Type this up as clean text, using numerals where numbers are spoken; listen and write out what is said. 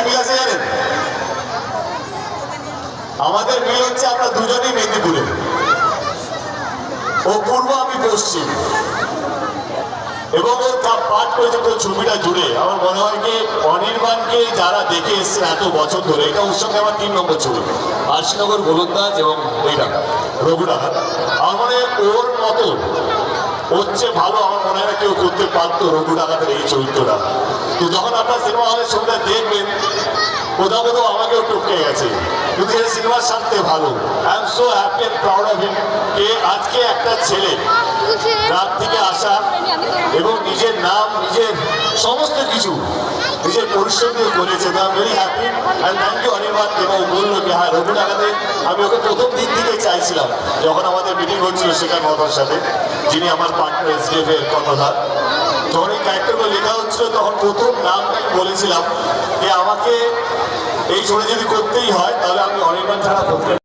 মিল আছে জানেন? আমাদের মিল হচ্ছে আমরা দুজনেই মেদিনীপুরে, ও পূর্ব আমি পশ্চিম, এবং ও যা পাঠ করেছে তো ছবিটা জুড়ে আমার মনে হয় কি অনির্বাণকে যারা দেখে এসছে এত বছর ধরে, এটা ওর সঙ্গে আমার 3 নম্বর ছবি, আরশিনগর গোলন্দাজ এবং এইটা রঘুনাথ। আমার মনে হয় ওর মতো হচ্ছে ভালো আমার মনে হয় না কেউ করতে পারতো রঘু ডাকাতের এই চরিত্রটা। তো যখন আপনার সিনেমা হলের ছবিটা দেখবেন কোথাও কোথাও আমাকেও টপকে গেছে, কিন্তু এই সিনেমার সাথে ভালো। I am so happy and proud of him কে আজকে একটা ছেলে রাত থেকে আসা এবং নিজের নাম নিজের সমস্ত কিছু নিজের পরিশ্রম দিয়ে করেছে। তো I am very happy and thank you Anirban. এবং বললো কি হ্যাঁ রঘু ডাকাতে আমি ওকে প্রথম দিন থেকে চাইছিলাম, যখন আমাদের মিটিং হচ্ছিল শেখার মতার সাথে, যিনি আমার পার্টনার এসডিএফ এর কর্ণধার, যখন এই ক্যারেক্টারগুলো লেখা হচ্ছিল তখন প্রথম নামটাই বলেছিলাম যে আমাকে এই ছবি যদি করতেই হয় তাহলে আমি অনির্বাণ ছাড়া করতে